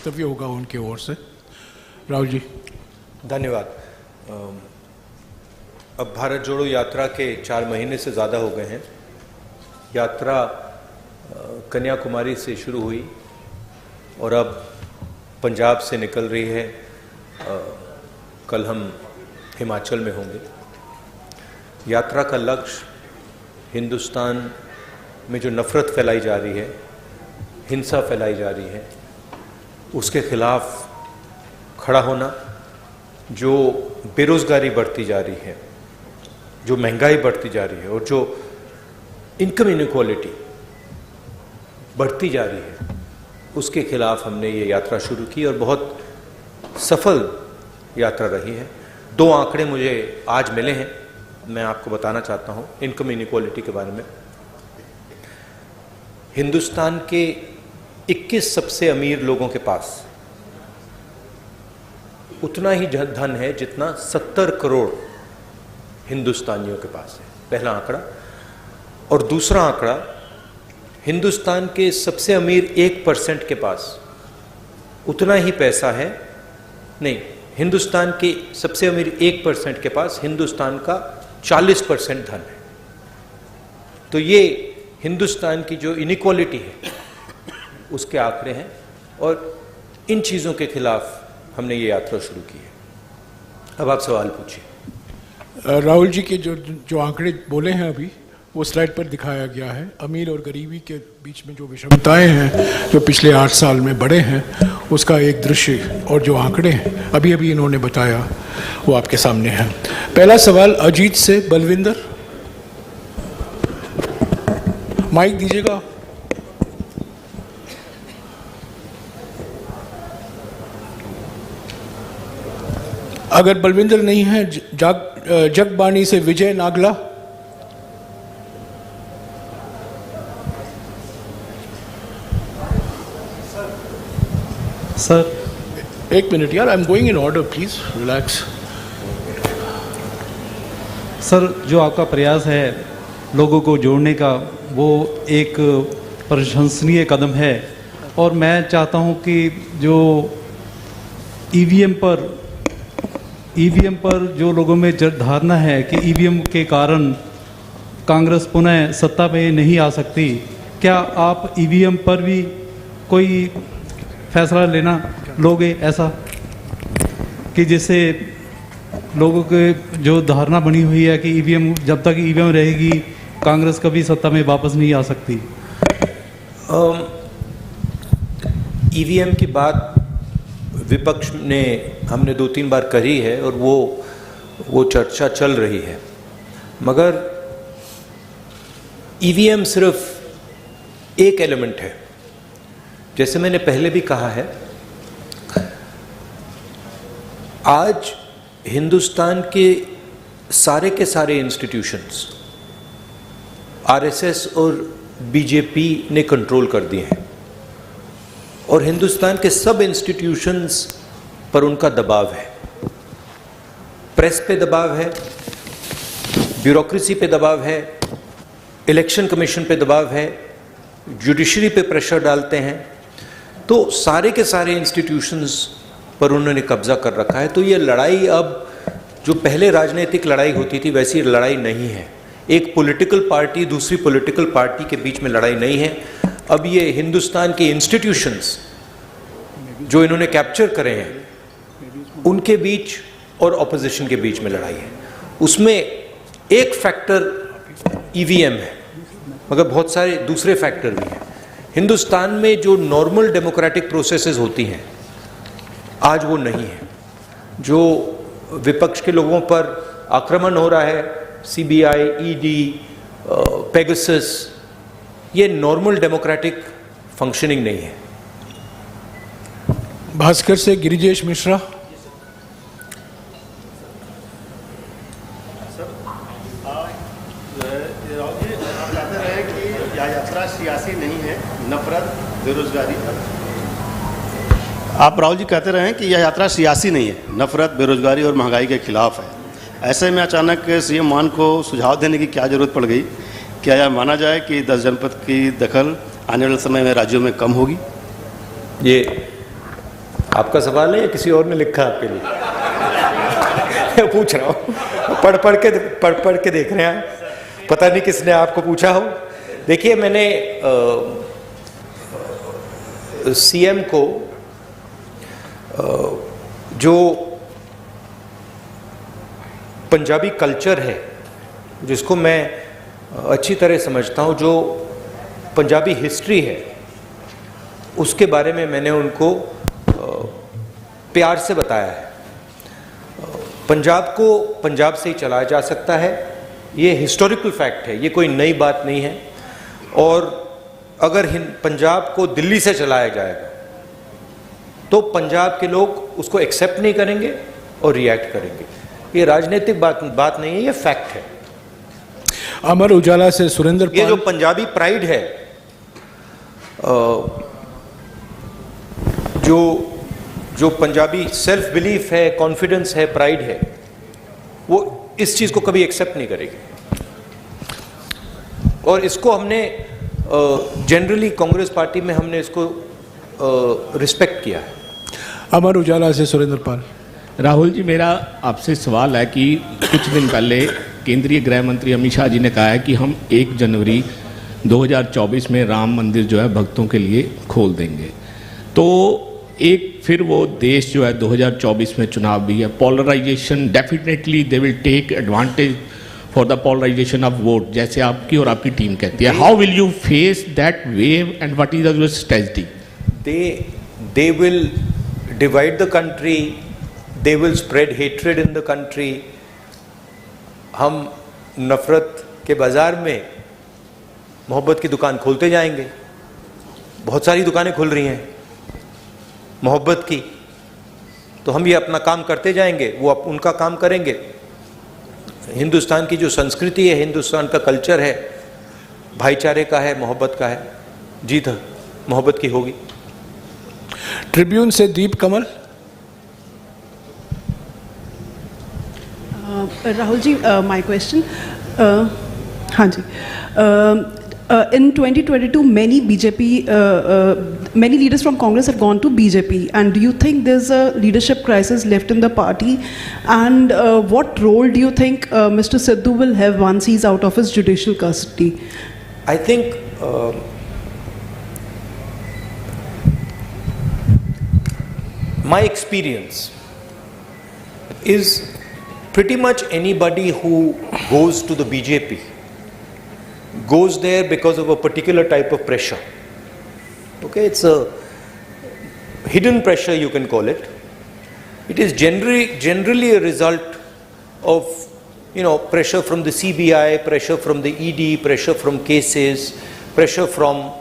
वक्तव्य होगा उनके ओर से। राहुल जी। धन्यवाद। अब भारत जोड़ो यात्रा के 4 महीने से ज़्यादा हो गए हैं। यात्रा कन्याकुमारी से शुरू हुई और अब पंजाब से निकल रही है। कल हम हिमाचल में होंगे। यात्रा का लक्ष्य हिंदुस्तान में जो नफ़रत फैलाई जा रही है, हिंसा फैलाई जा रही है, उसके खिलाफ खड़ा होना, जो बेरोज़गारी बढ़ती जा रही है, जो महंगाई बढ़ती जा रही है और जो इनकम इनइक्वालिटी बढ़ती जा रही है, उसके खिलाफ हमने ये यात्रा शुरू की और बहुत सफल यात्रा रही है। 2 आंकड़े मुझे आज मिले हैं, मैं आपको बताना चाहता हूँ इनकम इनइक्वालिटी के बारे में। हिंदुस्तान के 21 सबसे अमीर लोगों के पास उतना ही धन है जितना 70 करोड़ हिंदुस्तानियों के पास है, पहला आंकड़ा। और दूसरा आंकड़ा, हिंदुस्तान के सबसे अमीर 1% के पास उतना ही पैसा है, नहीं, हिंदुस्तान के सबसे अमीर 1% के पास हिंदुस्तान का 40% धन है। तो ये हिंदुस्तान की जो इनइक्वालिटी है उसके आंकड़े हैं और इन चीज़ों के खिलाफ हमने ये यात्रा शुरू की है। अब आप सवाल पूछिए। राहुल जी के जो आंकड़े बोले हैं अभी, वो स्लाइड पर दिखाया गया है। अमीर और गरीबी के बीच में जो विषमताएं हैं जो पिछले 8 साल में बढ़े हैं, उसका एक दृश्य और जो आंकड़े हैं अभी अभी इन्होंने बताया वो आपके सामने है। पहला सवाल अजीत से बलविंदर, माइक दीजिएगा। अगर बलविंदर नहीं है, जगबानी से विजय नागला। सर 1 मिनट यार, I am going in order, please relax. Sir, जो आपका प्रयास है लोगों को जोड़ने का, वो एक प्रशंसनीय कदम है और मैं चाहता हूं कि जो ईवीएम पर जो लोगों में धारणा है कि ईवीएम के कारण कांग्रेस पुनः सत्ता में नहीं आ सकती, क्या आप ईवीएम पर भी कोई फैसला लेना लोगे, ऐसा कि जिससे लोगों के जो धारणा बनी हुई है कि ईवीएम, जब तक ईवीएम रहेगी कांग्रेस कभी सत्ता में वापस नहीं आ सकती? ईवीएम की बात विपक्ष ने हमने 2-3 बार करी है और वो चर्चा चल रही है, मगर ईवीएम सिर्फ एक एलिमेंट है। जैसे मैंने पहले भी कहा है, आज हिंदुस्तान के सारे इंस्टीट्यूशंस आरएसएस और बीजेपी ने कंट्रोल कर दिए हैं और हिंदुस्तान के सब इंस्टीट्यूशंस पर उनका दबाव है। प्रेस पे दबाव है, ब्यूरोक्रेसी पे दबाव है, इलेक्शन कमीशन पे दबाव है, जुडिशरी पे प्रेशर डालते हैं। तो सारे के सारे इंस्टीट्यूशंस पर उन्होंने कब्जा कर रखा है। तो ये लड़ाई अब जो पहले राजनीतिक लड़ाई होती थी वैसी लड़ाई नहीं है। एक पॉलिटिकल पार्टी दूसरी पॉलिटिकल पार्टी के बीच में लड़ाई नहीं है। अब ये हिंदुस्तान के इंस्टीट्यूशंस जो इन्होंने कैप्चर करे हैं उनके बीच और ऑपोजिशन के बीच में लड़ाई है। उसमें एक फैक्टर ईवीएम है, मगर बहुत सारे दूसरे फैक्टर भी हैं। हिंदुस्तान में जो नॉर्मल डेमोक्रेटिक प्रोसेसेस होती हैं आज वो नहीं है। जो विपक्ष के लोगों पर आक्रमण हो रहा है, सीबीआई, ईडी, पेगासस, ये नॉर्मल डेमोक्रेटिक फंक्शनिंग नहीं है। भास्कर से गिरिजेश मिश्रा। सियासी नहीं है, नफरत, बेरोजगारी। आप राहुल जी कहते रहे हैं कि यह यात्रा सियासी नहीं है, नफरत, बेरोजगारी और महंगाई के खिलाफ है। ऐसे में अचानक सीएम मान को सुझाव देने की क्या जरूरत पड़ गई? क्या यह माना जाए कि 10 जनपद की दखल आने वाले समय में राज्यों में कम होगी? ये आपका सवाल है या किसी और ने लिखा आपके लिए? पूछ रहा हूँ, पढ़ के देख रहे हैं, पता नहीं किसने आपको पूछा हो। देखिए, मैंने सीएम को जो पंजाबी कल्चर है, जिसको मैं अच्छी तरह समझता हूँ, जो पंजाबी हिस्ट्री है, उसके बारे में मैंने उनको प्यार से बताया है। पंजाब को पंजाब से ही चलाया जा सकता है, ये हिस्टोरिकल फैक्ट है, ये कोई नई बात नहीं है। और अगर पंजाब को दिल्ली से चलाया जाएगा तो पंजाब के लोग उसको एक्सेप्ट नहीं करेंगे और रिएक्ट करेंगे। ये राजनीतिक बात नहीं है, ये फैक्ट है। अमर उजाला से सुरेंद्र ये जो पाल। पंजाबी प्राइड है, जो पंजाबी सेल्फ बिलीफ है, कॉन्फिडेंस है, प्राइड है, वो इस चीज को कभी एक्सेप्ट नहीं करेगी। और इसको हमने जनरली कांग्रेस पार्टी में हमने इसको रिस्पेक्ट किया है। अमर उजाला से सुरेंद्र पाल। राहुल जी, मेरा आपसे सवाल है कि कुछ दिन पहले केंद्रीय गृह मंत्री अमित शाह जी ने कहा है कि हम 1 जनवरी 2024 में राम मंदिर जो है भक्तों के लिए खोल देंगे। तो एक फिर वो देश जो है 2024 में चुनाव भी है, polarisation, definitely they will take advantage for the polarisation of vote, जैसे आपकी और आपकी टीम कहती है। How will you face that wave and what is your strategy? They will divide the country, they will spread hatred in the country. हम नफरत के बाजार में मोहब्बत की दुकान खोलते जाएंगे। बहुत सारी दुकानें खुल रही हैं मोहब्बत की, तो हम ये अपना काम करते जाएंगे, वो उनका काम करेंगे। हिंदुस्तान की जो संस्कृति है, हिंदुस्तान का कल्चर है, भाईचारे का है, मोहब्बत का है, जीत मोहब्बत की होगी। ट्रिब्यून से दीप कमल। राहुल जी, माय क्वेश्चन, हाँ जी, in 2022 many BJP many leaders from Congress have gone to BJP, and do you think there's a leadership crisis left in the party, and what role do you think Mr. Sidhu will have once he's out of his judicial custody? I think my experience is pretty much anybody who goes to the BJP goes there because of a particular type of pressure. Okay, it's a hidden pressure, you can call it. It is generally a result of, pressure from the CBI, pressure from the ED, pressure from cases, pressure from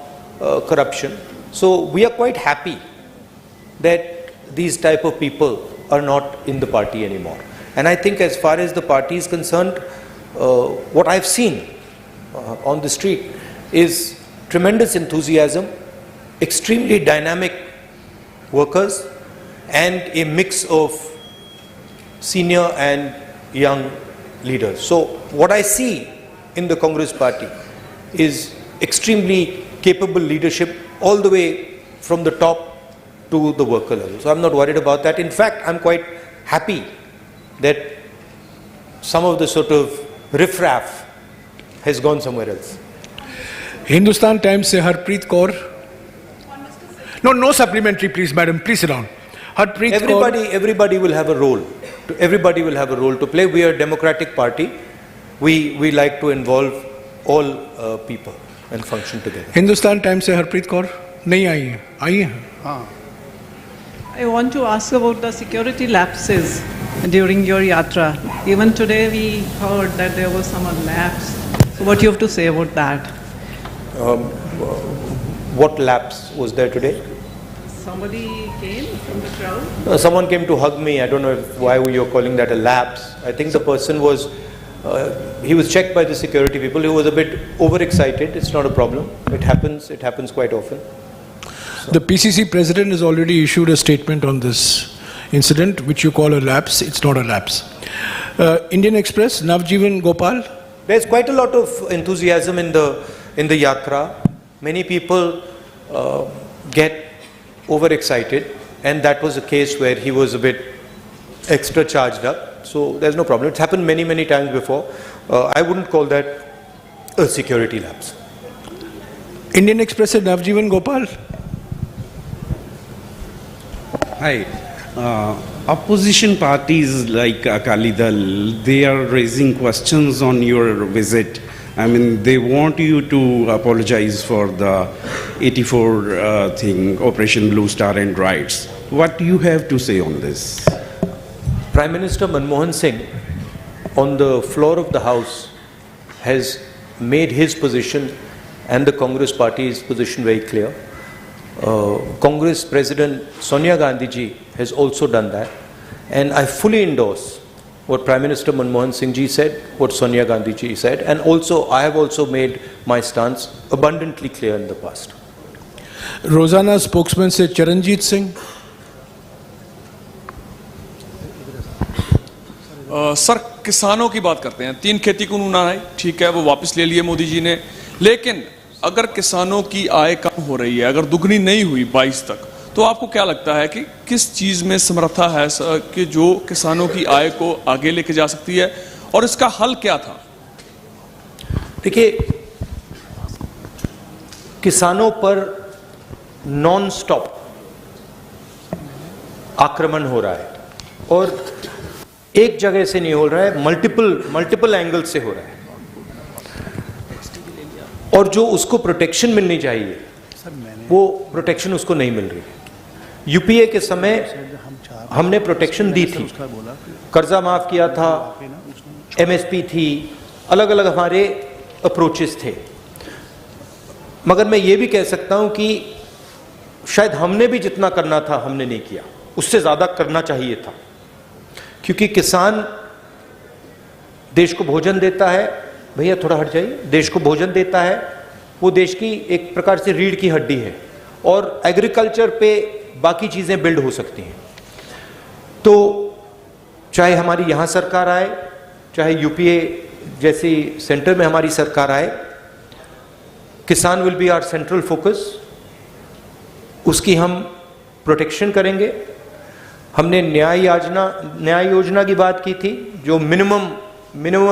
corruption. So we are quite happy that these type of people are not in the party anymore. And I think as far as the party is concerned, what I've seen on the street is tremendous enthusiasm, extremely dynamic workers, and a mix of senior and young leaders. So what I see in the Congress party is extremely capable leadership all the way from the top to the worker level. So I'm not worried about that. In fact, I'm quite happy that some of the sort of riffraff has gone somewhere else. Hindustan Times से Harpreet Kaur. No supplementary, please, madam. Please sit down. Harpreet Kaur. Everybody will have a role. Everybody will have a role to play. We are a democratic party. We like to involve all people and function together. Hindustan Times से हरप्रीत कौर नहीं आई है, आई है। हाँ, I want to ask about the security lapses during your yatra. Even today we heard that there was some lapse. So what do you have to say about that? What lapse was there today? Somebody came from the crowd? Someone came to hug me. I don't know why you're calling that a lapse. I think the person was, he was checked by the security people. He was a bit overexcited. It's not a problem. It happens quite often. The PCC president has already issued a statement on this incident, which you call a lapse. It's not a lapse. Indian Express, Navjeevan Gopal. There's quite a lot of enthusiasm in the yatra. Many people get overexcited. and that was a case where he was a bit extra charged up. So there's no problem. It's happened many, many times before. I wouldn't call that a security lapse. Indian express से नवजीवन Gopal. Hi. Opposition parties like Akali Dal, they are raising questions on your visit. I mean, they want you to apologize for the 84 thing, Operation Blue Star and riots. What do you have to say on this? Prime Minister Manmohan Singh, on the floor of the House, has made his position and the Congress Party's position very clear. Congress President Sonia Gandhi ji has also done that, and I fully endorse what Prime Minister Manmohan Singh ji said, what Sonia Gandhi ji said, and also I have also made my stance abundantly clear in the past. रोजाना spokesman से Charanjit Singh. Sir, किसानों की बात करते हैं. 3 खेती कानून आए, ठीक है, वो वापस ले लिए मोदी जी ने, लेकिन अगर किसानों की आय कम हो रही है, अगर दुगनी नहीं हुई 22 तक, तो आपको क्या लगता है कि किस चीज़ में समर्था है कि जो किसानों की आय को आगे लेके जा सकती है, और इसका हल क्या था? देखिए, किसानों पर नॉन स्टॉप आक्रमण हो रहा है, और एक जगह से नहीं हो रहा है, मल्टीपल एंगल से हो रहा है, और जो उसको प्रोटेक्शन मिलनी चाहिए वो प्रोटेक्शन उसको नहीं मिल रही है. यूपीए के समय हमने प्रोटेक्शन दी थी, कर्जा माफ किया था, एमएसपी थी, अलग अलग हमारे अप्रोचेस थे, मगर मैं ये भी कह सकता हूं कि शायद हमने भी जितना करना था हमने नहीं किया, उससे ज्यादा करना चाहिए था, क्योंकि किसान देश को भोजन देता है. भैया थोड़ा हट जाइए. देश को भोजन देता है, वो देश की एक प्रकार से रीढ़ की हड्डी है, और एग्रीकल्चर पे बाकी चीजें बिल्ड हो सकती हैं. तो चाहे हमारी यहाँ सरकार आए, चाहे यूपीए जैसी सेंटर में हमारी सरकार आए, किसान will be our central focus. उसकी हम प्रोटेक्शन करेंगे. हमने न्याय योजना की बात की थी, जो मिनिमम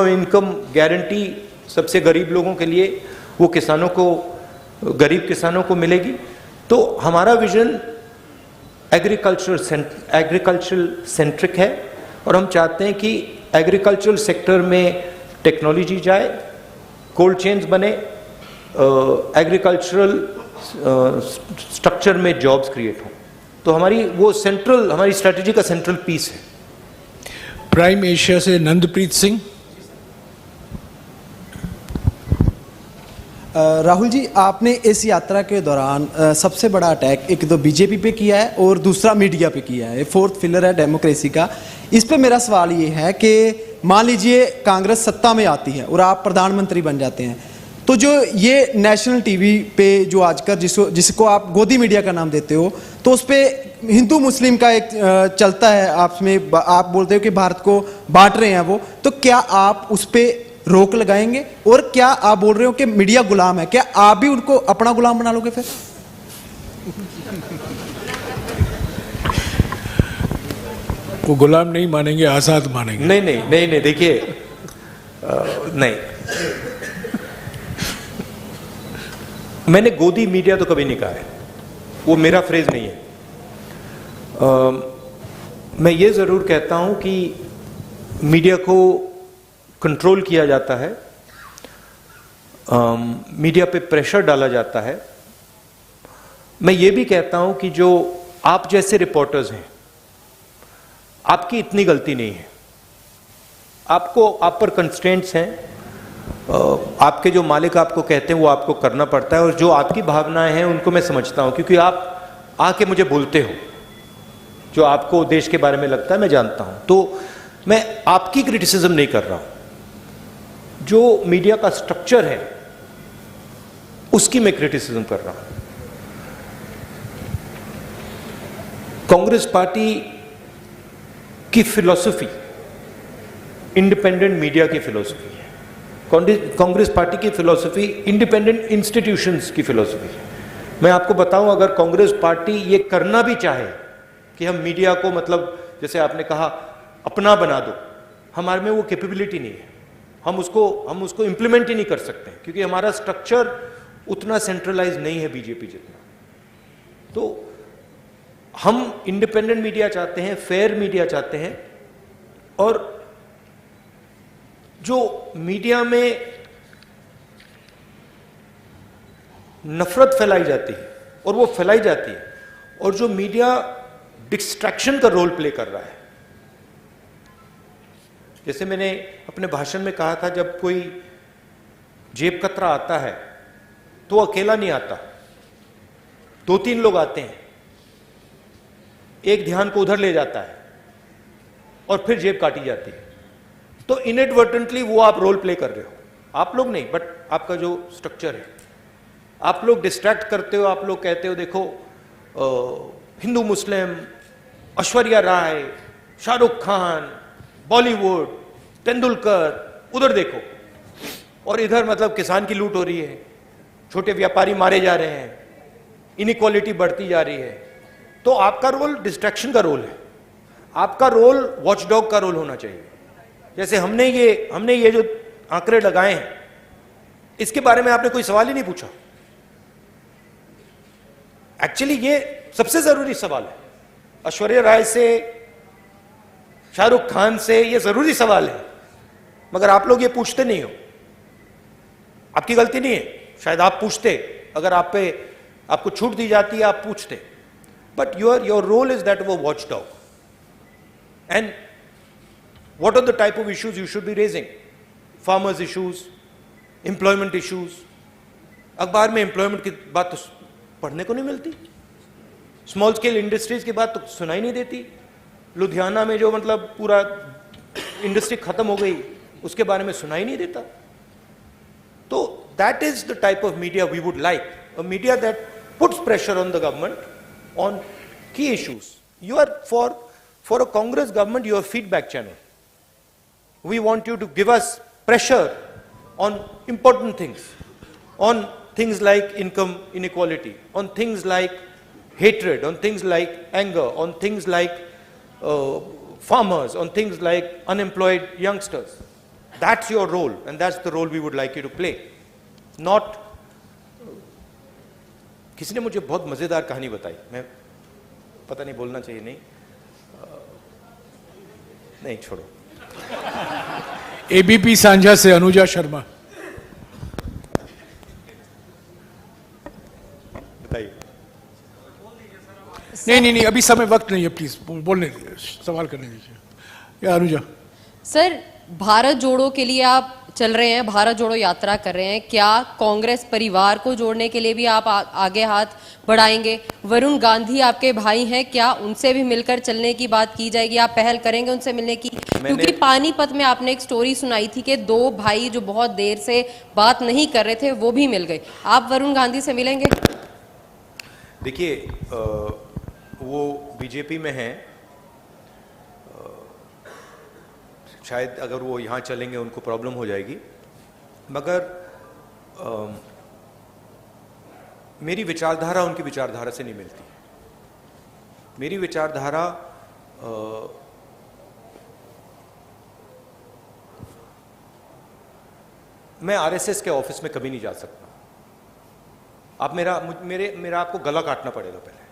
इनकम गारंटी सबसे गरीब लोगों के लिए, वो किसानों को, गरीब किसानों को मिलेगी. तो हमारा विजन एग्रीकल्चरल सेंट्रिक है, और हम चाहते हैं कि एग्रीकल्चरल सेक्टर में टेक्नोलॉजी जाए, कोल्ड चेन्स बने, एग्रीकल्चरल स्ट्रक्चर में जॉब्स क्रिएट हों. तो हमारी स्ट्रेटजी का सेंट्रल पीस है. प्राइम एशिया से नंदप्रीत सिंह. राहुल जी, आपने इस यात्रा के दौरान सबसे बड़ा अटैक एक तो बीजेपी पे किया है और दूसरा मीडिया पे किया है. फोर्थ पिलर है डेमोक्रेसी का. इस पे मेरा सवाल ये है कि मान लीजिए कांग्रेस सत्ता में आती है और आप प्रधानमंत्री बन जाते हैं, तो जो ये नेशनल टीवी पे जो आजकल जिसको आप गोदी मीडिया का नाम देते हो, तो उस पर हिंदू मुस्लिम का एक चलता है, आप बोलते हो कि भारत को बांट रहे हैं वो, तो क्या आप उस पर रोक लगाएंगे? और क्या आप बोल रहे हो कि मीडिया गुलाम है, क्या आप भी उनको अपना गुलाम बना लोगे फिर? वो गुलाम नहीं मानेंगे, आजाद मानेंगे. नहीं, देखिए, नहीं, मैंने गोदी मीडिया तो कभी नहीं कहा है, वो मेरा फ्रेज नहीं है. मैं ये जरूर कहता हूं कि मीडिया को कंट्रोल किया जाता है, मीडिया पे प्रेशर डाला जाता है. मैं ये भी कहता हूं कि जो आप जैसे रिपोर्टर्स हैं, आपकी इतनी गलती नहीं है. आप पर कंस्ट्रेंट्स हैं, आपके जो मालिक आपको कहते हैं वो आपको करना पड़ता है, और जो आपकी भावनाएं हैं उनको मैं समझता हूं, क्योंकि आप आके मुझे बोलते हो, जो आपको देश के बारे में लगता है मैं जानता हूं. तो मैं आपकी क्रिटिसिज्म नहीं कर रहा हूं, जो मीडिया का स्ट्रक्चर है उसकी मैं क्रिटिसिज्म कर रहा हूं. कांग्रेस पार्टी की फिलॉसफी इंडिपेंडेंट मीडिया की फिलॉसफी है. कांग्रेस पार्टी की फिलॉसफी इंडिपेंडेंट इंस्टीट्यूशंस की फिलॉसफी है. मैं आपको बताऊं, अगर कांग्रेस पार्टी ये करना भी चाहे कि हम मीडिया को मतलब जैसे आपने कहा अपना बना दो, हमारे में वो कैपेबिलिटी नहीं है। हम उसको इम्प्लीमेंट ही नहीं कर सकते क्योंकि हमारा स्ट्रक्चर उतना सेंट्रलाइज नहीं है बीजेपी जितना। तो हम इंडिपेंडेंट मीडिया चाहते हैं, फेयर मीडिया चाहते हैं, और जो मीडिया में नफरत फैलाई जाती है और वो फैलाई जाती है, और जो मीडिया डिस्ट्रैक्शन का रोल प्ले कर रहा है, जैसे मैंने अपने भाषण में कहा था, जब कोई जेब कतरा आता है तो वो अकेला नहीं आता, 2-3 लोग आते हैं, एक ध्यान को उधर ले जाता है और फिर जेब काटी जाती है। तो इनएडवर्टेंटली वो आप रोल प्ले कर रहे हो, आप लोग नहीं बट आपका जो स्ट्रक्चर है, आप लोग डिस्ट्रैक्ट करते हो। आप लोग कहते हो देखो हिंदू मुस्लिम, ऐश्वर्या राय, शाहरुख खान, बॉलीवुड, तेंदुलकर, उधर देखो, और इधर मतलब किसान की लूट हो रही है, छोटे व्यापारी मारे जा रहे हैं, इनइक्वालिटी बढ़ती जा रही है। तो आपका रोल डिस्ट्रैक्शन का रोल है, आपका रोल वॉचडॉग का रोल होना चाहिए। जैसे हमने ये जो आंकड़े लगाए हैं, इसके बारे में आपने कोई सवाल ही नहीं पूछा। एक्चुअली ये सबसे जरूरी सवाल है, ऐश्वर्या राय से, शाहरुख खान से, ये जरूरी सवाल है, मगर आप लोग ये पूछते नहीं हो। आपकी गलती नहीं है, शायद आप पूछते, अगर आपको छूट दी जाती है आप पूछते, but your role is that वो watch dog. And what are the type of issues you should be raising? Farmers issues, employment issues. अखबार में employment की बात तो पढ़ने को नहीं मिलती, स्मॉल स्केल इंडस्ट्रीज की बात तो सुनाई नहीं देती। लुधियाना में जो मतलब पूरा इंडस्ट्री खत्म हो गई, उसके बारे में सुनाई नहीं देता। तो that is the type of media we would like, a media that puts pressure on the government on key issues. You are for a Congress government, you are a feedback channel. We want you to give us pressure on important things, on things like income inequality, on things like hatred, on things like anger, on things like farmers, on things like unemployed youngsters. That's your role, and that's the role we would like you to play. Not किसी ने मुझे बहुत मजेदार कहानी बताई, मैं पता नहीं बोलना चाहिए, नहीं छोड़ो। एबीपी सांझा से अनुजा शर्मा। बताइए। नहीं, अभी समय वक्त नहीं है, प्लीज बोलने दीजिए, सवाल करने दीजिए। या अनुजा। सर, भारत जोड़ो के लिए आप चल रहे हैं, भारत जोड़ो यात्रा कर रहे हैं, क्या कांग्रेस परिवार को जोड़ने के लिए भी आप आगे हाथ बढ़ाएंगे? वरुण गांधी आपके भाई हैं, क्या उनसे भी मिलकर चलने की बात की जाएगी? आप पहल करेंगे उनसे मिलने की? क्योंकि पानीपत में आपने एक स्टोरी सुनाई थी कि 2 भाई जो बहुत देर से बात नहीं कर रहे थे वो भी मिल गए। आप वरुण गांधी से मिलेंगे? देखिए, वो बीजेपी में हैं, शायद अगर वो यहाँ चलेंगे उनको प्रॉब्लम हो जाएगी, मगर मेरी विचारधारा उनकी विचारधारा से नहीं मिलती। मेरी विचारधारा मैं आरएसएस के ऑफिस में कभी नहीं जा सकता। आप मेरा आपको गला काटना पड़ेगा पहले,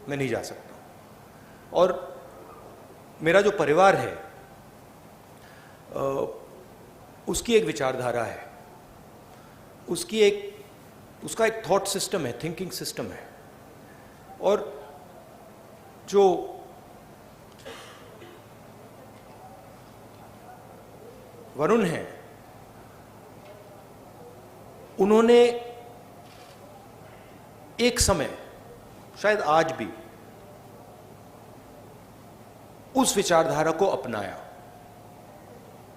मैं नहीं जा सकता। और मेरा जो परिवार है उसकी एक विचारधारा है, उसका एक थॉट सिस्टम है, थिंकिंग सिस्टम है, और जो वरुण हैं उन्होंने एक समय, शायद आज भी, उस विचारधारा को अपनाया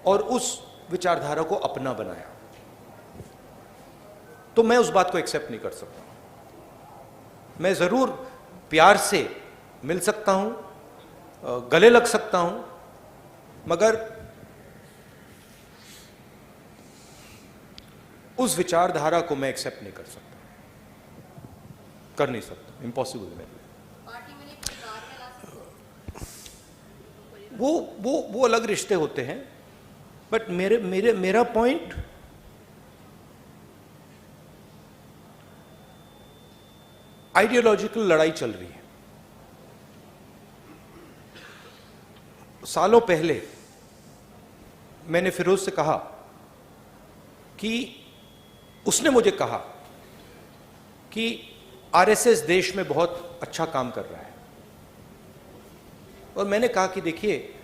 और उस विचारधारा को अपना बनाया। तो मैं उस बात को एक्सेप्ट नहीं कर सकता। मैं जरूर प्यार से मिल सकता हूं, गले लग सकता हूं, मगर उस विचारधारा को मैं एक्सेप्ट नहीं कर सकता, कर नहीं सकता, इम्पॉसिबल है। वो अलग रिश्ते होते हैं। बट मेरा पॉइंट आइडियोलॉजिकल लड़ाई चल रही है। सालों पहले मैंने फिरोज से कहा कि उसने मुझे कहा कि आरएसएस देश में बहुत अच्छा काम कर रहा है, और मैंने कहा कि देखिए,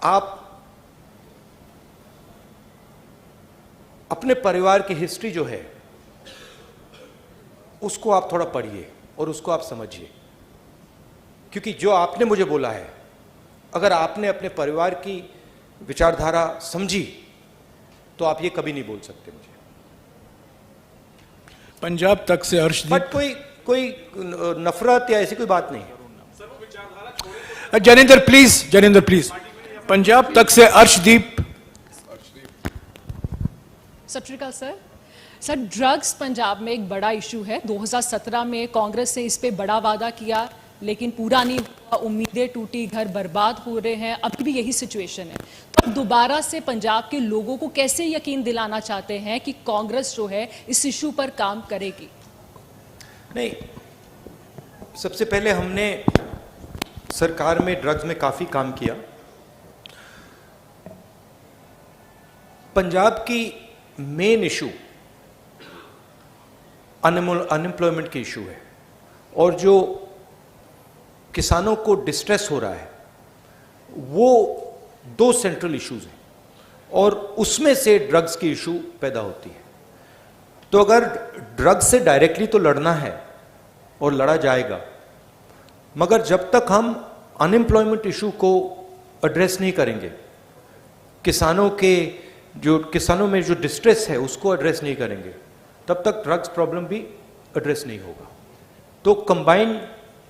आप अपने परिवार की हिस्ट्री जो है उसको आप थोड़ा पढ़िए और उसको आप समझिए, क्योंकि जो आपने मुझे बोला है, अगर आपने अपने परिवार की विचारधारा समझी तो आप ये कभी नहीं बोल सकते मुझे। पंजाब तक से अर्शदीप, बट कोई नफरत या ऐसी कोई बात नहीं है। जनेंद्र प्लीज, पंजाब तक से अर्शदीप। सत श्री अकाल सर, ड्रग्स पंजाब में एक बड़ा इशू है। 2017 में कांग्रेस ने इस पे बड़ा वादा किया लेकिन पूरा नहीं हुआ, उम्मीदें टूटी, घर बर्बाद हो रहे हैं, अभी भी यही सिचुएशन है। तो अब दोबारा से पंजाब के लोगों को कैसे यकीन दिलाना चाहते हैं कि कांग्रेस जो है इस इशू पर काम करेगी? नहीं, सबसे पहले हमने सरकार में ड्रग्स में काफी काम किया। पंजाब की मेन इशू अनएम्प्लॉयमेंट की इशू है, और जो किसानों को डिस्ट्रेस हो रहा है वो 2 सेंट्रल इश्यूज हैं, और उसमें से ड्रग्स की इशू पैदा होती है। तो अगर ड्रग्स से डायरेक्टली तो लड़ना है और लड़ा जाएगा, मगर जब तक हम अनएम्प्लॉयमेंट इशू को एड्रेस नहीं करेंगे, किसानों में जो डिस्ट्रेस है उसको एड्रेस नहीं करेंगे, तब तक ड्रग्स प्रॉब्लम भी एड्रेस नहीं होगा। तो कंबाइन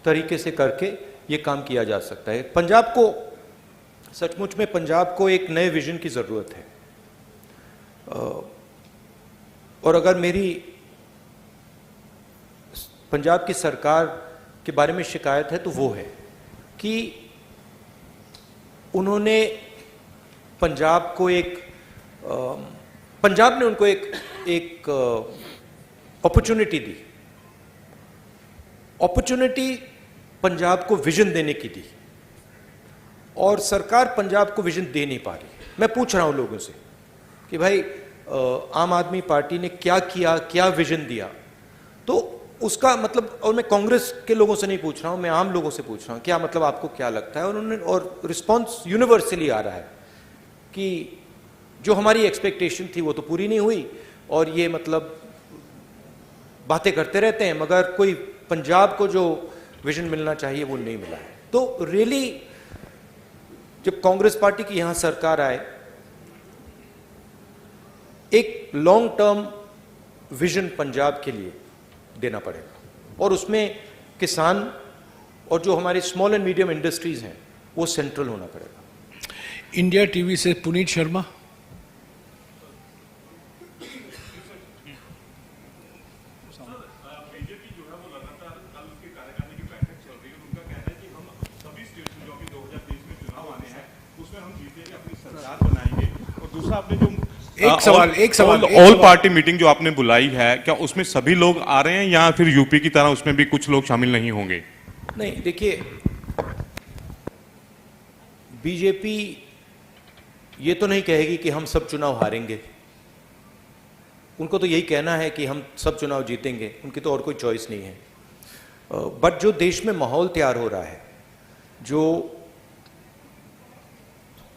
तरीके से करके ये काम किया जा सकता है। पंजाब को, सचमुच में पंजाब को एक नए विजन की जरूरत है, और अगर मेरी पंजाब की सरकार के बारे में शिकायत है तो वो है कि उन्होंने पंजाब ने उनको एक अपॉर्चुनिटी दी। अपॉर्चुनिटी पंजाब को विजन देने की दी, और सरकार पंजाब को विजन दे नहीं पा रही। मैं पूछ रहा हूं लोगों से कि भाई आम आदमी पार्टी ने क्या किया, क्या विजन दिया? तो उसका मतलब, और मैं कांग्रेस के लोगों से नहीं पूछ रहा हूं, मैं आम लोगों से पूछ रहा हूं, क्या मतलब आपको क्या लगता है? और रिस्पॉन्स यूनिवर्सली आ रहा है कि जो हमारी एक्सपेक्टेशन थी वो तो पूरी नहीं हुई, और ये मतलब बातें करते रहते हैं, मगर कोई पंजाब को जो विजन मिलना चाहिए वो नहीं मिला है। तो रियली जब कांग्रेस पार्टी की यहां सरकार आए, एक लॉन्ग टर्म विजन पंजाब के लिए देना पड़ेगा, और उसमें किसान और जो हमारे स्मॉल एंड मीडियम इंडस्ट्रीज हैं वो सेंट्रल होना पड़ेगा। इंडिया टीवी से पुनीत शर्मा। एक सवाल ऑल पार्टी मीटिंग जो आपने बुलाई है, क्या उसमें सभी लोग आ रहे हैं या फिर यूपी की तरह उसमें भी कुछ लोग शामिल नहीं होंगे? नहीं, देखिए, बीजेपी ये तो नहीं कहेगी कि हम सब चुनाव हारेंगे। उनको तो यही कहना है कि हम सब चुनाव जीतेंगे, उनकी तो और कोई चॉइस नहीं है। बट जो देश में माहौल तैयार हो रहा है, जो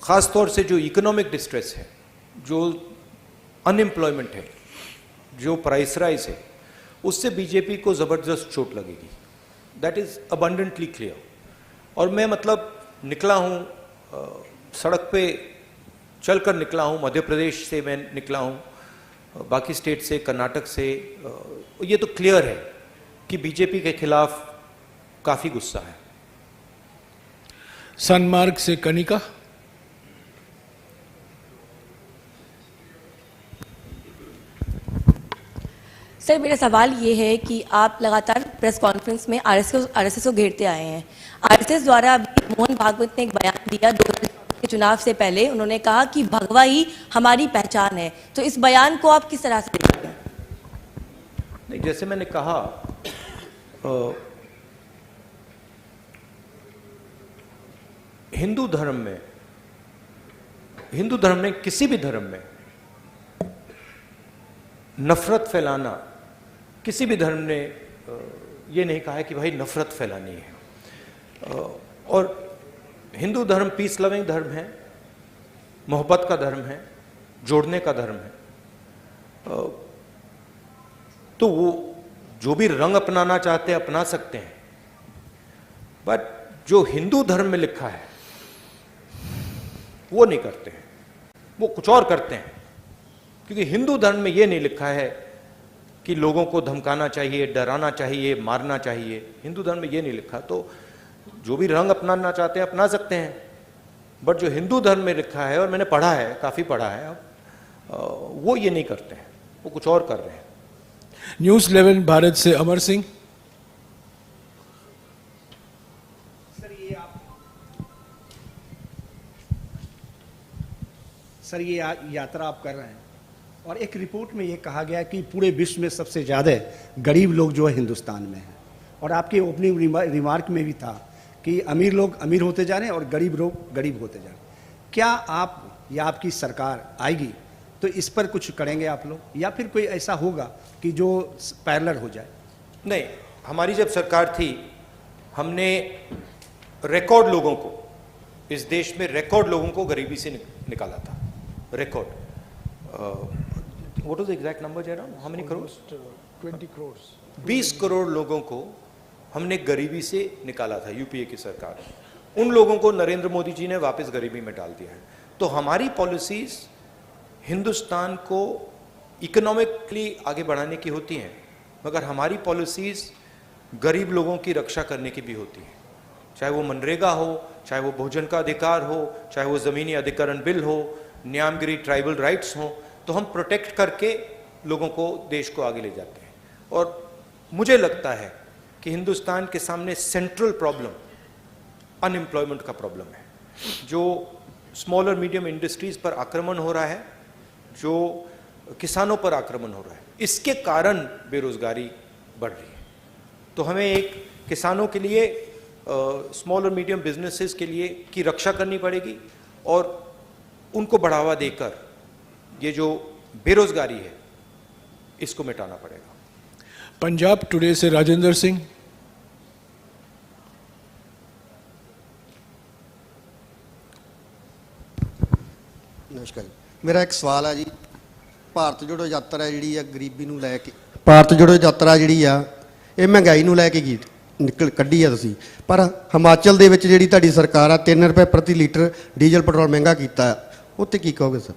खास तौर से जो इकोनॉमिक डिस्ट्रेस है, जो अनएम्प्लॉयमेंट है, जो प्राइस राइज है, उससे बीजेपी को जबरदस्त चोट लगेगी। That is abundantly clear. और मैं मतलब निकला हूं, सड़क पे चलकर निकला हूं, मध्य प्रदेश से मैं निकला हूं, बाकी स्टेट से, कर्नाटक से, ये तो क्लियर है कि बीजेपी के खिलाफ काफी गुस्सा है। सनमार्ग से कनिका। सर, मेरा सवाल ये है कि आप लगातार प्रेस कॉन्फ्रेंस में आरएसएस को घेरते आए हैं। आरएसएस द्वारा अभी मोहन भागवत ने एक बयान दिया 2024 के चुनाव से पहले, उन्होंने कहा कि भगवा ही हमारी पहचान है। तो इस बयान को आप किस तरह से देखते हैं? नहीं, जैसे मैंने कहा, हिंदू धर्म में किसी भी धर्म में नफरत फैलाना, किसी भी धर्म ने ये नहीं कहा है कि भाई नफरत फैलानी है। और हिंदू धर्म पीस लविंग धर्म है, मोहब्बत का धर्म है, जोड़ने का धर्म है। तो वो जो भी रंग अपनाना चाहते हैं अपना सकते हैं, बट जो हिंदू धर्म में लिखा है वो नहीं करते हैं, वो कुछ और करते हैं। क्योंकि हिंदू धर्म में ये नहीं लिखा है कि लोगों को धमकाना चाहिए, डराना चाहिए, मारना चाहिए। हिंदू धर्म में ये नहीं लिखा। तो जो भी रंग अपनाना चाहते हैं अपना सकते हैं, बट जो हिंदू धर्म में लिखा है, और मैंने पढ़ा है, काफी पढ़ा है, अब वो ये नहीं करते हैं, वो कुछ और कर रहे हैं। न्यूज़ 11 भारत से अमर सिंह। सर, ये यात्रा आप कर रहे हैं और एक रिपोर्ट में ये कहा गया कि पूरे विश्व में सबसे ज़्यादा गरीब लोग जो है हिंदुस्तान में हैं, और आपके ओपनिंग रिमार्क में भी था कि अमीर लोग अमीर होते जा रहे हैं और गरीब लोग गरीब होते जा रहे हैं। क्या आप या आपकी सरकार आएगी तो इस पर कुछ करेंगे आप लोग, या फिर कोई ऐसा होगा कि जो पैरेलल हो जाए? नहीं, हमारी जब सरकार थी हमने रिकॉर्ड लोगों को, इस देश में रिकॉर्ड लोगों को गरीबी से निकाला था। Record, what was the exact number Jairam? How many crore? 20 crore. 20 crore लोगों को हमने गरीबी से निकाला था, यूपीए की सरकार। उन लोगों को नरेंद्र मोदी जी ने वापस गरीबी में डाल दिया है। तो हमारी पॉलिसीज हिंदुस्तान को इकोनॉमिकली आगे बढ़ाने की होती हैं, मगर हमारी पॉलिसीज गरीब लोगों की रक्षा करने की भी होती हैं। चाहे वो मनरेगा हो, चाहे वो भोजन का अधिकार हो, चाहे वो ज़मीनी अधिकरण बिल हो, न्यामगिरी ट्राइबल राइट्स हो, तो हम प्रोटेक्ट करके लोगों को, देश को आगे ले जाते हैं। और मुझे लगता है कि हिंदुस्तान के सामने सेंट्रल प्रॉब्लम अनएम्प्लॉयमेंट का प्रॉब्लम है, जो स्मॉल और मीडियम इंडस्ट्रीज पर आक्रमण हो रहा है, जो किसानों पर आक्रमण हो रहा है, इसके कारण बेरोजगारी बढ़ रही है। तो हमें एक किसानों के लिए, स्मॉल और मीडियम बिजनेसेस के लिए की रक्षा करनी पड़ेगी और उनको बढ़ावा देकर ये जो बेरोजगारी है इसको मिटाना पड़ेगा। पंजाब टुडे से राजेंद्र सिंह। नमस्कार जी, मेरा एक सवाल है जी। भारत जोड़ो यात्रा जी गरीबी नूं लै के, भारत जोड़ो यात्रा जी ये महंगाई नूं लै के निकल कड्ढी है तुसीं, पर हिमाचल दे विच जिहड़ी तुहाडी सरकार आ 3 रुपए प्रति लीटर डीजल पेट्रोल महंगा कीता, उत्ते की कहोगे सर?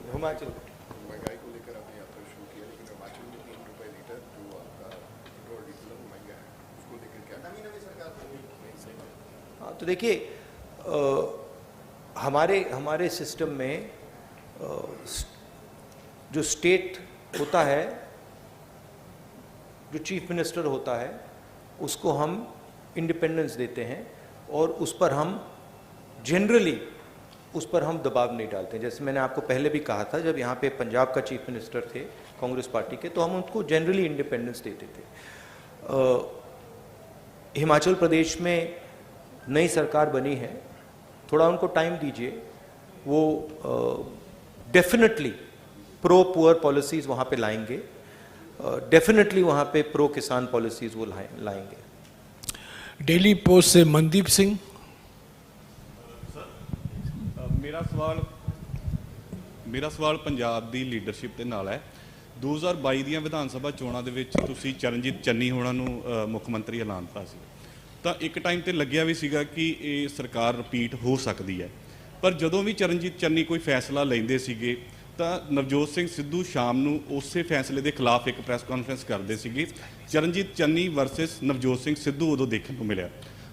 हिमाचल महंगाई को लेकर आपने यात्रा शुरू किया, लेकिन हिमाचल में 3 रुपए लीटर जो आपका पेट्रोल डीजल महंगा है, उसको लेकर क्या नई सरकार? हाँ, तो देखिए, हमारे सिस्टम में जो स्टेट होता है, जो चीफ मिनिस्टर होता है, उसको हम इंडिपेंडेंस देते हैं और उस पर हम जनरली दबाव नहीं डालते हैं। जैसे मैंने आपको पहले भी कहा था, जब यहाँ पे पंजाब का चीफ मिनिस्टर थे कांग्रेस पार्टी के, तो हम उनको जनरली इंडिपेंडेंस देते थे। हिमाचल प्रदेश में नई सरकार बनी है, थोड़ा उनको टाइम दीजिए, वो डेफिनेटली प्रो पुअर पॉलिसीज वहाँ पे लाएंगे, डेफिनेटली वहाँ पे प्रो किसान पॉलिसीज वो लाएंगे। डेली पोस्ट से मनदीप सिंह। ਮੇਰਾ ਸਵਾਲ ਪੰਜਾਬ ਦੀ ਲੀਡਰਸ਼ਿਪ ਦੇ ਨਾਲ ਹੈ। 2022 ਦੀਆਂ ਵਿਧਾਨ ਸਭਾ ਚੋਣਾਂ ਦੇ ਵਿੱਚ ਤੁਸੀਂ ਚਰਨਜੀਤ ਚੰਨੀ ਹੋਣਾ ਨੂੰ ਮੁੱਖ ਮੰਤਰੀ ਐਲਾਨਤਾ ਸੀ, ਤਾਂ ਇੱਕ ਟਾਈਮ ਤੇ ਲੱਗਿਆ ਵੀ ਸੀਗਾ ਕਿ ਇਹ ਸਰਕਾਰ ਰਿਪੀਟ ਹੋ ਸਕਦੀ ਹੈ, ਪਰ ਜਦੋਂ ਵੀ ਚਰਨਜੀਤ ਚੰਨੀ ਕੋਈ ਫੈਸਲਾ ਲੈਂਦੇ ਸੀਗੇ ਤਾਂ ਨਵਜੋਤ ਸਿੰਘ ਸਿੱਧੂ ਸ਼ਾਮ ਨੂੰ ਉਸੇ ਫੈਸਲੇ ਦੇ ਖਿਲਾਫ ਇੱਕ ਪ੍ਰੈਸ ਕਾਨਫਰੰਸ ਕਰਦੇ ਸੀਗੇ। ਚਰਨਜੀਤ ਚੰਨੀ ਵਰਸਸ ਨਵਜੋਤ ਸਿੰਘ ਸਿੱਧੂ ਉਦੋਂ ਦੇਖਣ ਨੂੰ ਮਿਲਿਆ।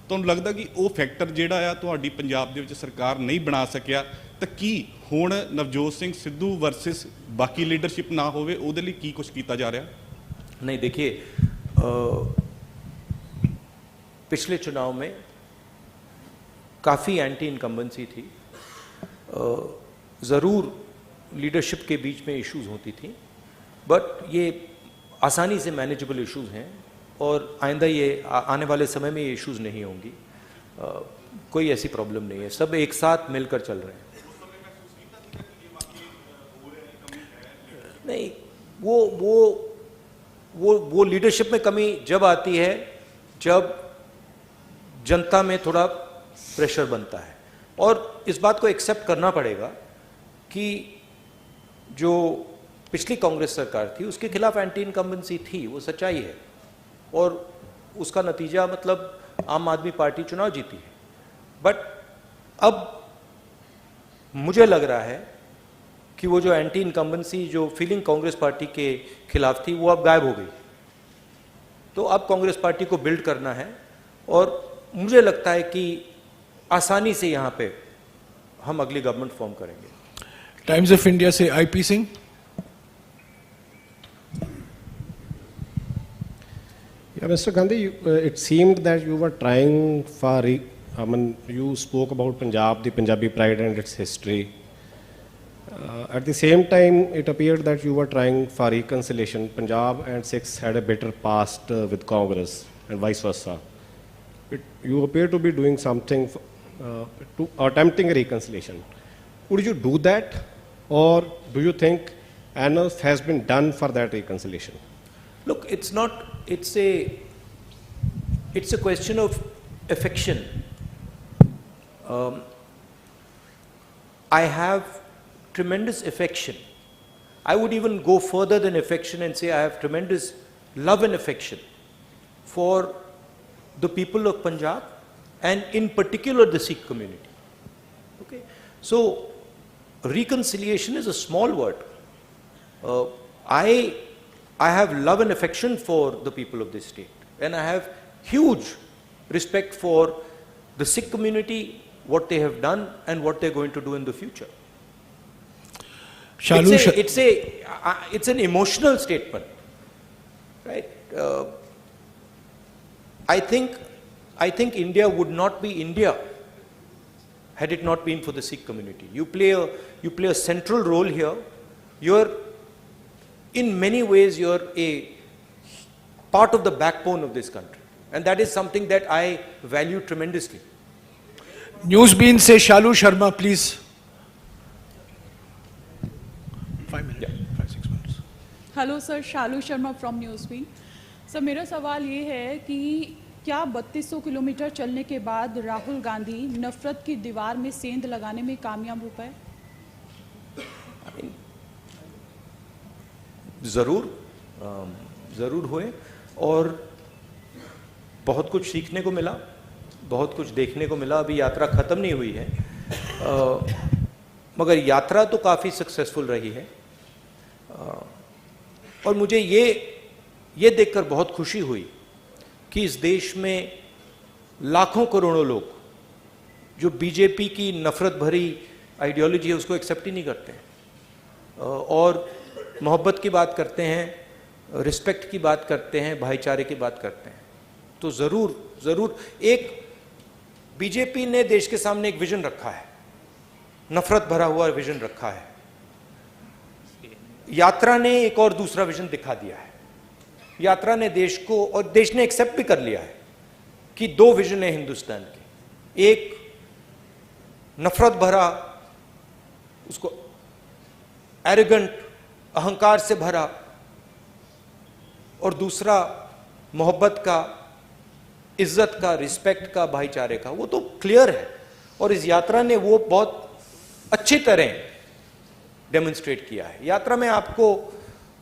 ਤੁਹਾਨੂੰ ਲੱਗਦਾ ਕਿ ਉਹ ਫੈਕਟਰ ਜਿਹੜਾ ਆ ਤੁਹਾਡੀ ਪੰਜਾਬ ਦੇ ਵਿੱਚ ਸਰਕਾਰ ਨਹੀਂ ਬਣਾ ਸਕਿਆ, ਤਾਂ ਕੀ ਹੁਣ ਨਵਜੋਤ ਸਿੰਘ ਸਿੱਧੂ ਵਰਸਸ ਬਾਕੀ ਲੀਡਰਸ਼ਿਪ ਨਾ ਹੋਵੇ, ਉਹਦੇ ਲਈ ਕੀ ਕੁਝ ਕੀਤਾ ਜਾ ਰਿਹਾ? नहीं, देखिए, पिछले चुनाव में काफ़ी एंटी इनकम्बेंसी थी, ज़रूर लीडरशिप के बीच में इश्यूज होती थी, बट ये आसानी से मैनेजेबल इश्यूज हैं और आइंदा ये आने वाले समय में ये इश्यूज नहीं होंगी। कोई ऐसी प्रॉब्लम नहीं है, सब एक साथ मिलकर चल रहे हैं। नहीं, वो लीडरशिप में कमी जब आती है जब जनता में थोड़ा प्रेशर बनता है, और इस बात को एक्सेप्ट करना पड़ेगा कि जो पिछली कांग्रेस सरकार थी उसके खिलाफ एंटी इनकम्बेंसी थी, वो सच्चाई है, और उसका नतीजा मतलब आम आदमी पार्टी चुनाव जीती है। बट अब मुझे लग रहा है कि वो जो एंटी इनकम्बेंसी जो फीलिंग कांग्रेस पार्टी के खिलाफ थी वो अब गायब हो गई। तो अब कांग्रेस पार्टी को बिल्ड करना है, और मुझे लगता है कि आसानी से यहाँ पे हम अगली गवर्नमेंट फॉर्म करेंगे। टाइम्स ऑफ इंडिया से IP Singh. Yeah, Mr. Gandhi, it seemed that you were trying you spoke about Punjab, the Punjabi pride and its history. At the same time, it appeared that you were trying for reconciliation. Punjab and Sikhs had a bitter past with Congress and vice versa. You appear to be doing something to attempting a reconciliation. Would you do that, or do you think enough has been done for that reconciliation? Look, it's not. It's a question of affection. I have tremendous affection. I would even go further than affection and say I have tremendous love and affection for the people of Punjab, and in particular the Sikh community. Okay, so reconciliation is a small word. I have love and affection for the people of this state, and I have huge respect for the Sikh community, what they have done and what they're going to do in the future. It's an emotional statement, right? I think India would not be India had it not been for the Sikh community. You play a central role here. In many ways, you're a part of the backbone of this country, and that is something that I value tremendously. Newsbeam से Shalu Sharma, please. 5 minutes. Yeah. 5-6 minutes. Hello sir, Shalu Sharma from Newsbeam. Sir, मेरा सवाल ये है कि क्या 3200 kilometre चलने के बाद राहुल गांधी नफरत की दीवार में सेंध लगाने में कामयाब हो पाए? ज़रूर हुए, और बहुत कुछ सीखने को मिला, बहुत कुछ देखने को मिला। अभी यात्रा ख़त्म नहीं हुई है, मगर यात्रा तो काफ़ी सक्सेसफुल रही है, और मुझे ये देखकर बहुत खुशी हुई कि इस देश में लाखों करोड़ों लोग जो बीजेपी की नफरत भरी आइडियोलॉजी है उसको एक्सेप्ट ही नहीं करते हैं, और मोहब्बत की बात करते हैं, रिस्पेक्ट की बात करते हैं, भाईचारे की बात करते हैं। तो ज़रूर एक बीजेपी ने देश के सामने एक विजन रखा है, नफरत भरा हुआ विजन रखा है। यात्रा ने एक और दूसरा विजन दिखा दिया है। यात्रा ने देश को, और देश ने एक्सेप्ट भी कर लिया है कि 2 विजन है हिंदुस्तान के, एक नफरत भरा, उसको एरोगेंट, अहंकार से भरा, और दूसरा मोहब्बत का, इज्जत का, रिस्पेक्ट का, भाईचारे का। वो तो क्लियर है, और इस यात्रा ने वो बहुत अच्छी तरह डेमोन्स्ट्रेट किया है। यात्रा में आपको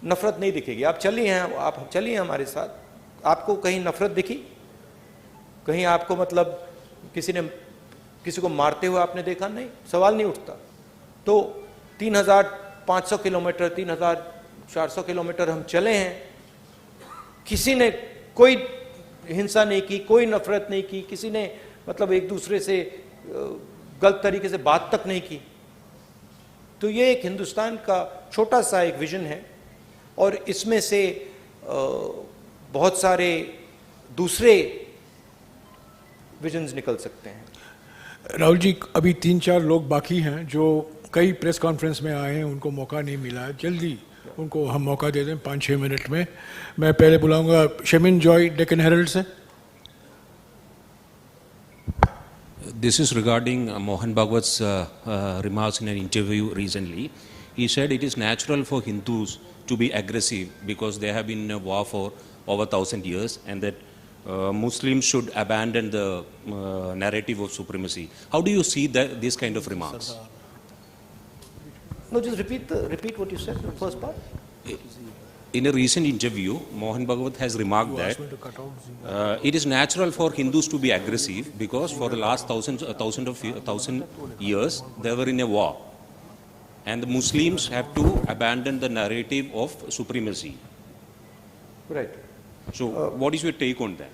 नफरत नहीं दिखेगी। आप चलिए हमारे साथ, आपको कहीं नफरत दिखी? कहीं आपको मतलब किसी को मारते हुए आपने देखा? नहीं, सवाल नहीं उठता। तो 3500 किलोमीटर, 3400 किलोमीटर हम चले हैं, किसी ने कोई हिंसा नहीं की, कोई नफरत नहीं की, किसी ने मतलब एक दूसरे से गलत तरीके से बात तक नहीं की। तो ये एक हिंदुस्तान का छोटा सा एक विजन है, और इसमें से बहुत सारे दूसरे विजन्स निकल सकते हैं। राहुल जी, अभी 3-4 लोग बाकी हैं जो कई प्रेस कॉन्फ्रेंस में आए हैं, उनको मौका नहीं मिला है। जल्दी उनको हम मौका दे दें 5-6 मिनट में। मैं पहले बुलाऊंगा शमिन जॉय, डेक्कन हेरल्ड से। This is regarding Mohan Bhagavat's remarks in an interview recently. He said it is natural for Hindus to be aggressive because they have been in a war for over 1,000 years, and that Muslims should abandon the narrative of supremacy. How do you see these kind of remarks? No, just repeat what you said, the first part. In a recent interview, Mohan Bhagavat has remarked that it is natural for Hindus to be aggressive because for the last thousand years they were in a war, and the Muslims have to abandon the narrative of supremacy. Right. So, what is your take on that?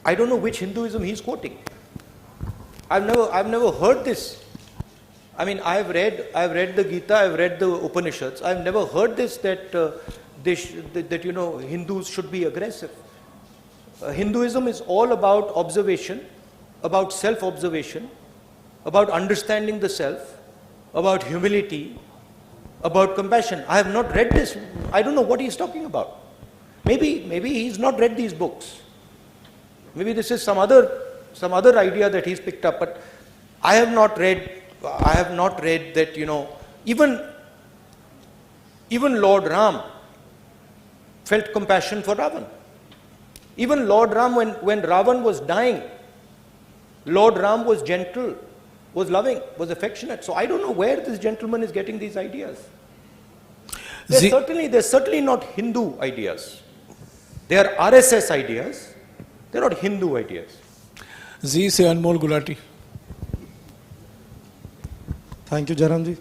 I don't know which Hinduism he's quoting. I've never heard this. I mean, I've read the Gita, I've read the Upanishads. I've never heard this that Hindus should be aggressive. Hinduism is all about observation, about self-observation, about understanding the self, about humility, about compassion. I have not read this. I don't know what he's talking about. Maybe he's not read these books. Maybe this is some other idea that he's picked up. But I have not read that, even Lord Ram felt compassion for Ravan. Even Lord Ram, when Ravan was dying, Lord Ram was gentle, was loving, was affectionate. So I don't know where this gentleman is getting these ideas. They're certainly not Hindu ideas. They are RSS ideas. They're not Hindu ideas. जी से अनमोल Gulati. Thank you Jairam जी।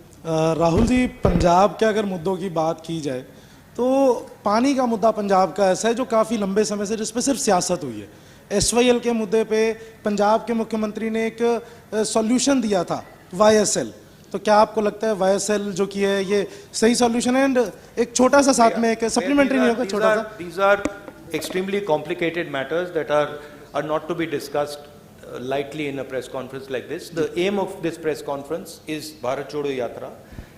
राहुल जी, पंजाब के अगर मुद्दों की बात की जाए तो पानी का मुद्दा पंजाब का ऐसा है जो काफ़ी लंबे समय से जिस पर सिर्फ सियासत हुई है। SYL के मुद्दे पे पंजाब के मुख्यमंत्री ने एक सॉल्यूशन दिया था, YSL। तो क्या आपको लगता है YSL जो की है ये सही सॉल्यूशन है? एंड एक छोटा सा साथ में एक सप्लीमेंट्री नहीं होगा छोटा सा? These are extremely complicated matters that are not to be discussed lightly in a press conference like this. The aim of this press conference is Bharat Jodo Yatra,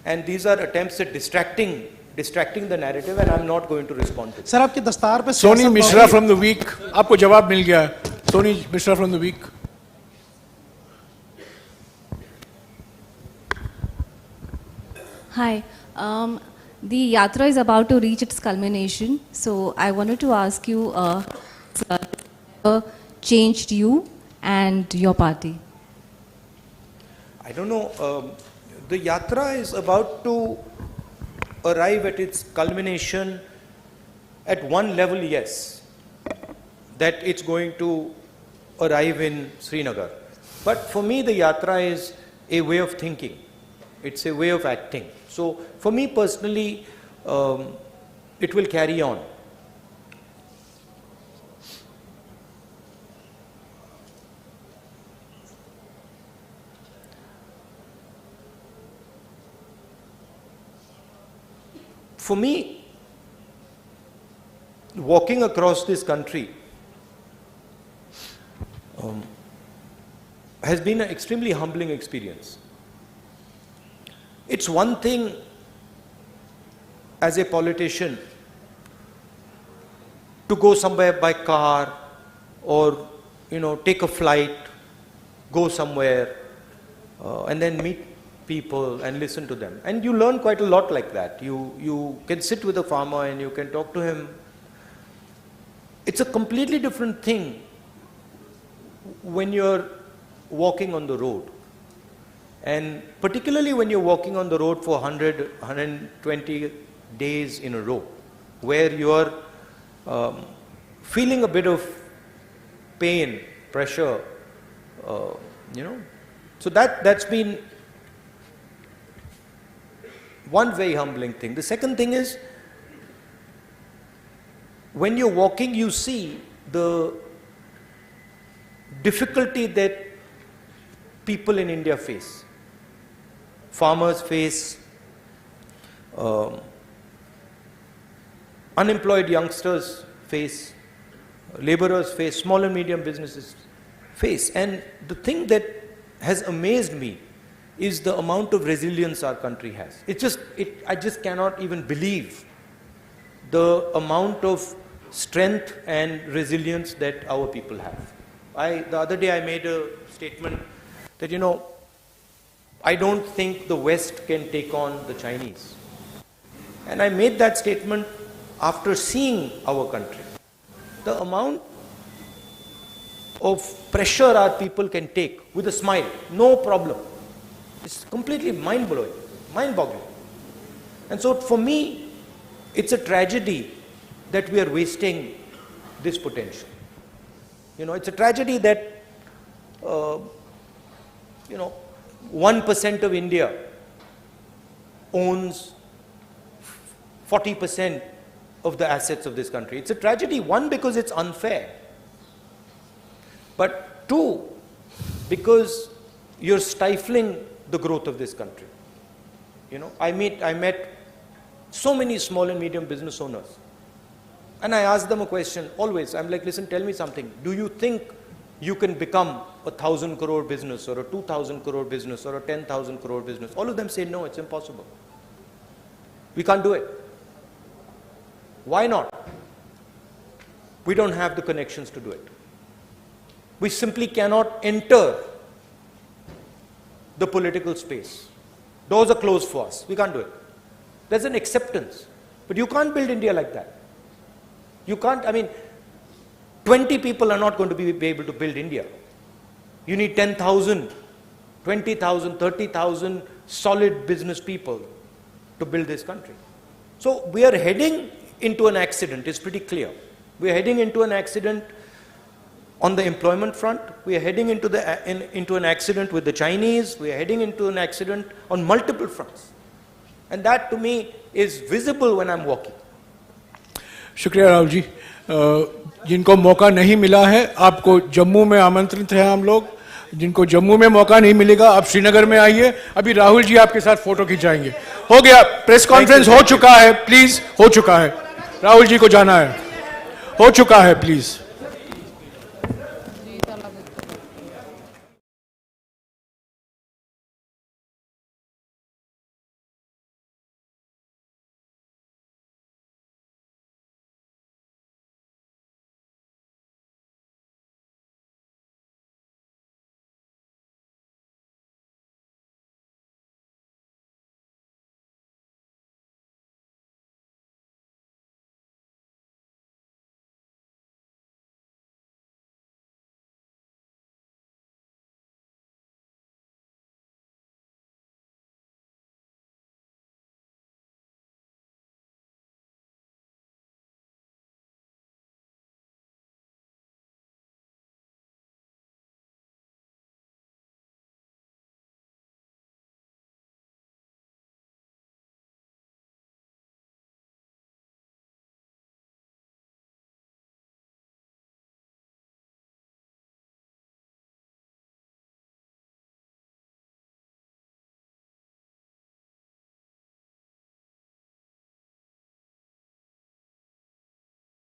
and these are attempts at distracting the narrative, and I'm not going to respond to it. Sir, आपके दस्तार पे Soni Mishra from The Week, आपको जवाब मिल गया। Soni Mishra from The Week. Hi. The yatra is about to reach its culmination, so I wanted to ask you, changed you and your party? I don't know. The yatra is about to arrive at its culmination at one level, yes, that it's going to arrive in Srinagar. But for me, the yatra is a way of thinking. It's a way of acting. So for me personally, it will carry on. For me, walking across this country has been an extremely humbling experience. It's one thing as a politician to go somewhere by car or take a flight, go somewhere and then meet people and listen to them, and you learn quite a lot like that. You can sit with a farmer and you can talk to him. It's a completely different thing when you're walking on the road, and particularly when you're walking on the road for 120 days in a row, where you're feeling a bit of pain, pressure, so that's been one very humbling thing. The second thing is, when you're walking, you see the difficulty that people in India face. Farmers face, unemployed youngsters face, laborers face, small and medium businesses face. And the thing that has amazed me is the amount of resilience our country has. I just cannot even believe the amount of strength and resilience that our people have. The other day I made a statement that, you know, I don't think the West can take on the Chinese. And I made that statement after seeing our country. The amount of pressure our people can take with a smile, no problem. It's completely mind-blowing, mind-boggling. And so for me, it's a tragedy that we are wasting this potential. You know, it's a tragedy that, 1% of India owns 40% of the assets of this country. It's a tragedy, one, because it's unfair. But two, because you're stifling the growth of this country. You know, I met so many small and medium business owners. And I ask them a question always. I'm like, listen, tell me something. Do you think you can become a 1,000 crore business or a 2,000 crore business or a 10,000 crore business? All of them say, no, it's impossible. We can't do it. Why not? We don't have the connections to do it. We simply cannot enter the political space. Doors are closed for us. We can't do it. There's an acceptance. But you can't build India like that. You can't, 20 people are not going to be able to build India. You need 10,000, 20,000, 30,000 solid business people to build this country. So we are heading into an accident, it's pretty clear. We are heading into an accident on the employment front. We are heading into an accident with the Chinese. We are heading into an accident on multiple fronts. And that to me is visible when I'm walking. शुक्रिया राहुल जी। जिनको मौका नहीं मिला है, आपको जम्मू में आमंत्रित हैं हम लोग। जिनको जम्मू में मौका नहीं मिलेगा, आप श्रीनगर में आइए। अभी राहुल जी आपके साथ फोटो खिंचाएंगे। हो गया, प्रेस कॉन्फ्रेंस हो चुका है, प्लीज, हो चुका है। राहुल जी को जाना है, हो चुका है, प्लीज।